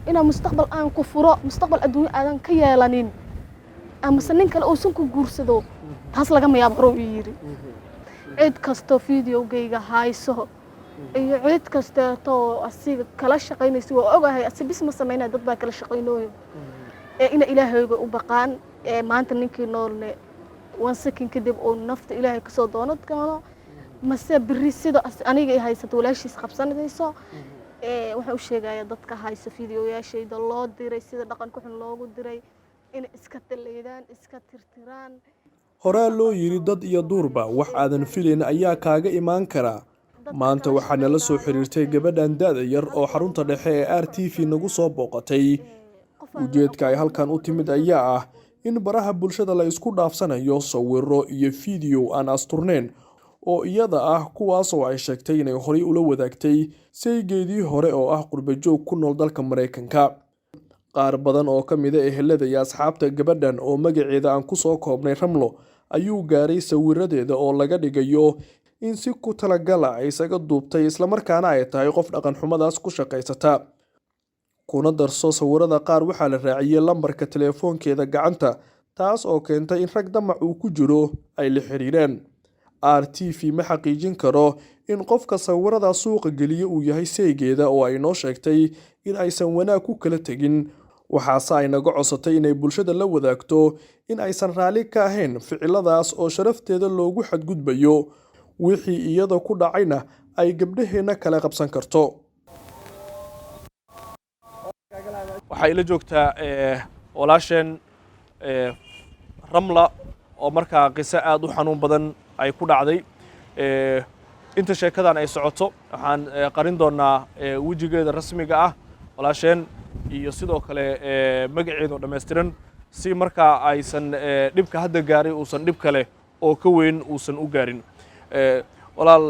inaan mustaqbal aan ku furo mustaqbal adduunyo aadan ka yeelanin ama nin kale oo san ku guursado taas laga mayaab hore u yiri cid kasto videogayga hayso iyo cid kasto asiga kala shaqeynayso oo ogahay asibis ma sameynaa dad baa kala shaqeynooyo ina ilaahayga u baqaan maanta ninkii noolne one second kadib oo nafta ilaahay ka soo doonad karo mase biri sida aniga ay haysato walaashiis qabsanayso waxaan u sheegayaa dadka hayso videoyaashayda loo diray sida dhaqan ku xun loogu diray in iska taleedaan iska tirtiraan horaa loo yiri dad iyo duurba wax aadan filayn ayaa kaaga imaan kara maanta waxaa nala soo xiriirtay gabadhan da'da yar oo xarunta dhexe ee RTV nagu soo booqatay ujeedka ay halkan u timid ayaa ah in baraha bulshada la isku dhaafsanayo sawirro iyo video aan asturneyn oo iyada ah kuwaas oo ay sheegtay inay horay ula wadaagtay saygeedii hore oo ah qurbajoog ku nool dalka Mareykanka qaar badan oo ka mid ah ehelada iyo asxaabta gabadhan oo magaceeda aan ku soo koobnay Ramlo ayuu gaaray sawiradeeda oo laga dhigayo in si ku talagal ah isaga duubtay isla markaana ay tahay qof dhaqan xumadaas ku shaqeysata kuna darso sawirada qaar waxaa la raaciyay lambarka telefoonkeeda gacanta taas oo keentay in rag damac uu ku jiro ay la xiriireen RTV ma xaqiijin karo in qofka sawirada suuqa geliya uu yahay saygeeda oo ay noo sheegtay in aysan wanaag ku kala tagin waxaase ay naga codsatay inay bulshada la wadaagto in aysan raali ka ahayn ficiladaas oo sharafteeda loogu xadgudbayo wixii iyada ku dhacayna ay gabdhaheena kala qabsan karto waxay ila joogtaa walaasheen Ramla oo markaa qiso aad u xanuun badan ay ku dhacday inta sheekadan ay socoto waxaan qarin doonaa wajigeeda rasmiga ah walaasheen iyo sidoo kale magaceedu dhameystiran si markaa aysan dhibka hadda gaaray uusan dhib kale oo ka weyn uusan u gaarin walaal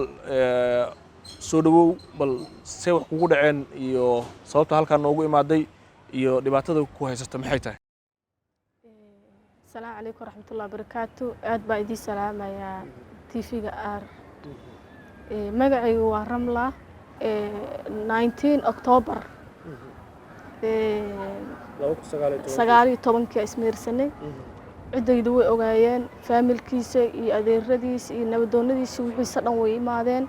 soo dhawow bal see wax kugu dhaceen iyo sababta halkan noogu imaaday iyo dhibaatada ku haysata maxay tahay السلام عليكم ورحمة الله وبركاته أد بعدي سلام يا تيفي آر مجاعي ورملة 19 أكتوبر سجاري طبعا كاسمير سنة عدة يدوي أوجايان فامل كيسة يأدير رديس ينبدون رديس ويحسن ويا معدن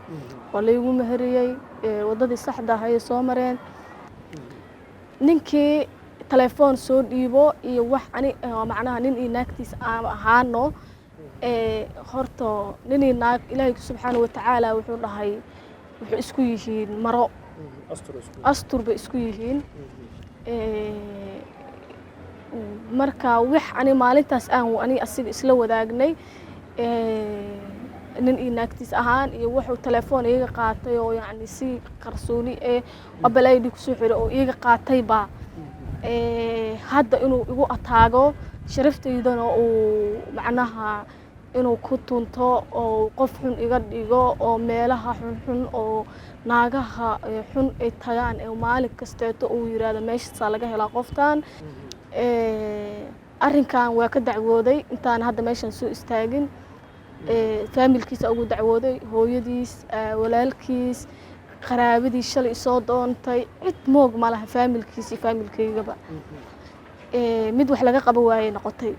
ولا يقوم مهرية وضد الصحة هاي صامرين ننكي تلفون سود يبو يوح أني معناها نين ناكتيس هانو هرتو نين ناك إلهي سبحانه وتعالى وحول هاي وحسكويهين مرو أستر بإسكويهين مركا وح أني مالتاس وأني أصير إسلو ذاقني نين ناكتيس أهان يوحو تلفون إيجا قاتي يعني سي قرصوني وبلاي ديك سحر أو إيجا قاتي با hadda inuu igu ataago sharaftaydan oo macnaha inuu ku tunto oo qof xun iga dhigo oo meelaha xun oo naagaha xun ay tagaan ee maalin kasteeto uu yiraahdo meesha laga helaa qoftan arrinkan waa ka dacwooday intaan hadda meeshan soo istaagin familkiisa ugu dacwooday hooyadiis walaalkiis qaraabadii shalay soo doontay cid moog ma laha familkiisa familkaygaba mid wax laga qabo waayay noqotay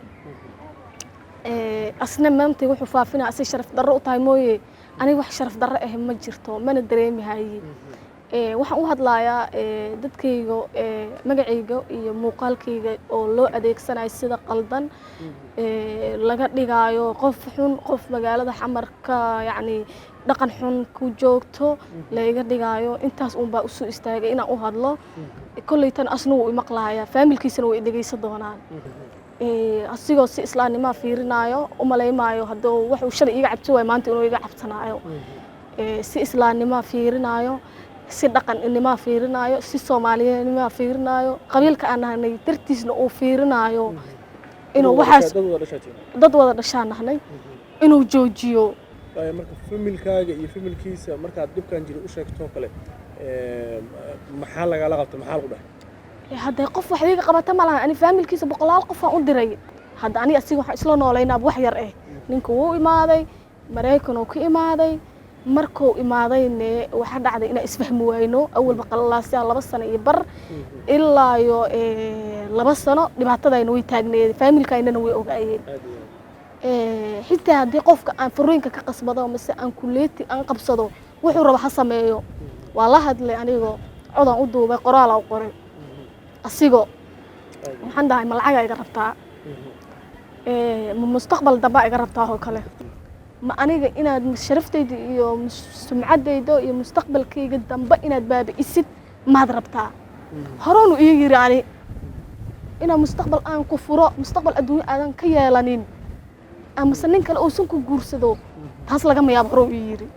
asna maantay wuxuu faafinaa asay sharaf darro u tahay mooye aniga wax sharaf darro ah ma jirto mana dareemi haye waxaan u hadlayaa dadkayga magacayga iyo muuqaalkayga oo loo adeegsanayo sida qaldan laga dhigaayo qof xun qof magaalada xamarka yacni dhaqan xun ku joogto laga dhigaayo intaas uun baa u soo istaagay inaan u hadlo kollaytan asna wuu imaqlaaya familkiisana way dhageysan doonaan asigoo si islaamnimo fiirinayo u maleymaayo hadduu wuxuu shalay iga cabsi waay maanta inuu iga cabsanaayo si islaamnimo fiirinayo si dhaqannimo fiirinayo si Soomaaliyeednimo fiirinayo qabiilka aan nahay dartiisna uu fiirinayo inuu waxaas dad wada dhashaan nahay inuu joojiyo marka familkaaga iyo familkiisa marka dibkan jiri u sheegto kale maxaa laga la qabto maxaa lagu dhahay hadda qof wax iga qabata ma laha ani familkiisa boqolaal qof aan u diray hadda ani asiga waxa isla nooleynaa wax yar ninku wuu imaaday Mareykan oo ku imaaday markuu imaadayne waxa dhacday inaan isfahmi wayno awalba qalalaasya 2 sano iyo bar ilaa iyo 2 sano dhibaatadayna way taagneed familkaynana way ogaayeen xitaa haddii qofka aan furiinka ka qasbado mise aan kuleeti aan qabsado wuxuu rabo ha sameeyo waa la hadlay anigoo codaan u duubay qoraal aan qoray asigoo waxaan dhahay ma lacag iga rabtaa mustaqbal dambe iga rabtaa oo kale ma aniga inaad sharaftayda iyo sumcadayda iyo mustaqbalkayga dambe inaad baabi'isid maad rabtaa horoonu ii yiri ani inaan mustaqbal aan ku furo mustaqbal adduunyo aadan ka yeelanin ama sanin kale oo san ku guursado taas laga mayaab horo ii yiri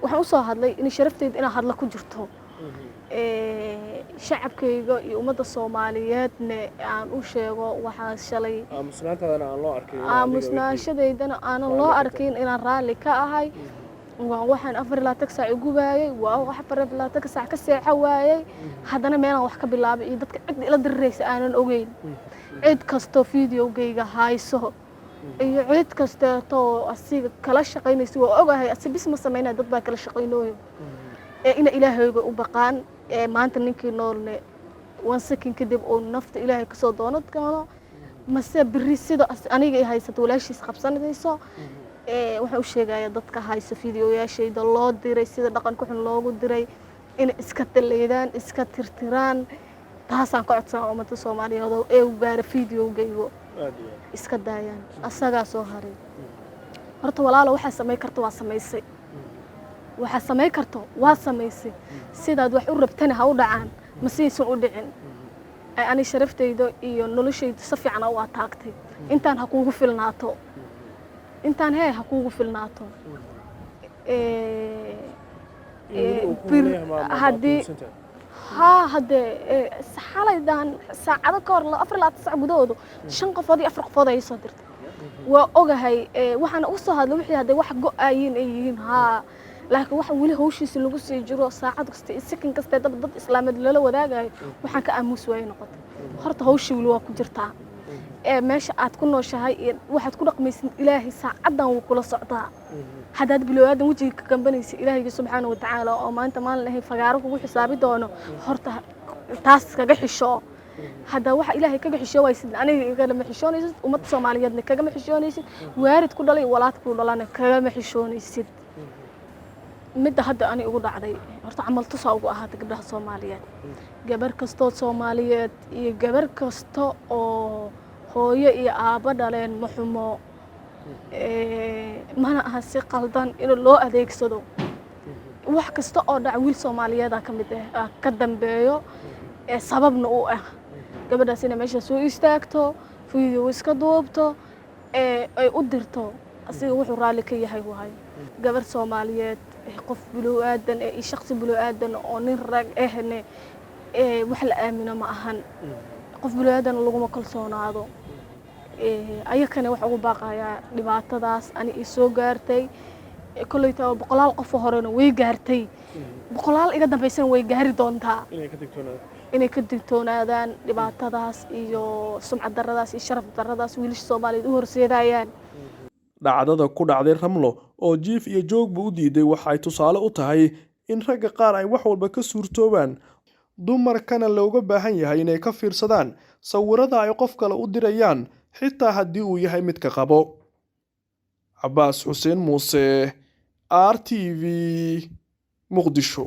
waxaan u soo hadlay in sharaftayda inaan hadla ku jirto shacabkayga iyo ummadda Soomaaliyeedna aan u sheego waxa shalay aamusnaashadaydana aan loo arkin inaan raali ka ahay waxaan 24 saac ugu waayay waa wax 24 saac ka seexa waayay haddana meelaan wax ka bilaabay iyo dadka cid ila diraysa aanan ogeyn cid kasto videogayga hayso iyo cid kasto asiga kala shaqeynayso waa ogahay asibis ma sameynaa dad baa kala shaqeynooyo ina ilaahayga u baqaan maanta ninkii noolne 1 second kadib oo nafta ilaahay ka soo doonad kano mase biri sida aniga ay haysato walaashiis qabsanayso waxa uu sheegaya dadka hayso videoyaashayda loo diray sida dhaqan ku xun loogu diray in iska taleedaan iska tirtiraan taasaan ka codsan ummadda Soomaaliyeed oo ay u gaar videogaygo iska daayaan asaga soo haray horta walaalo waxa sameey karto waa sameysay waxa sameey karto waa sameysay sidaad wax u rabtana ha u dhacaan ma siisan u dhicin ani sharaftayda iyo noloshayda si fiican u ataagtay intaan ha kuugu filnaato intaan ha kuugu filnaato hadde xalaydan saacado ka hor 24 saac gudahooda 5 qofood iyo 4 qofood ay soo dirtay waa ogahay waxaan u soo hadlay wixii hadda wax go'aayin ay yihiin laakiin waxa wali hawshiisa lagu sii jiro saacad kasta second kasta dad islaameed lala wadaagayo waxaan ka aamus way noqotay horta hawshii wali waa ku jirtaa meesha aad ku nooshahay waxaad ku dhaqmaysid ilaahay saacadan wuu kula socdaa hadaad bilowaadan wajiga ka gambanaysid ilaahay subhanahu wa ta'ala oo maanta maalin ahay fagaaro kugu xisaabi doono horta taas kaga xisho hada waxa ilaahay kaga xisho waysid aniga iga ma xishoonaysid ummadda Soomaaliyeedna kaga ma xishoonaysid waarid ku dhalay walaad ku dhalana kaga ma xishoonaysid midda hadda ani ugu dhacday horta amal tusaa ugu ahaatay gabdhaha Soomaaliyeed gabar kasto Soomaaliyeed iyo gabar kasto oo hooyo iyo aaba dhaleen ma xumo mana aha si qaldan in loo adeegsado wax kasta oo dhac wiil Soomaaliyeed ka mid ah ka dambeeyo sababna uu ah gabadhaas inay meesha soo istaagto video iska duubto ay u dirto asiga wuxuu raali ka yahay wahay gabar Soomaaliyeed qof biloo aadan ee shakhsi biloo aadan oo nin rag ahne wax la aamino ma ahan qof biloo aadan lagu ma kalsoonaado ayakana wax ugu baaqaya dhibaatadaas ani soo gaartay koleyta boqolaal qof horena way gaartay boqolaal iga dambaysan way gaari doontaa inay ka digtoonaadaan dhibaatadaas iyo sumcad darradaas iyo sharaf darradaas wiilasha Soomaaliyeed u horseedayaan dhacdada ku dhacday Ramlo oo jiif iyo joogba u diiday waxay tusaale u tahay in ragga qaar ay wax walba ka suurtoobaan dumarkana looga baahan yahay inay ka fiirsadaan sawirada ay qof kale u dirayaan xitaa haddii uu yahay mid ka qabo Abbas Xuseen Muuse RTV Muqdisho.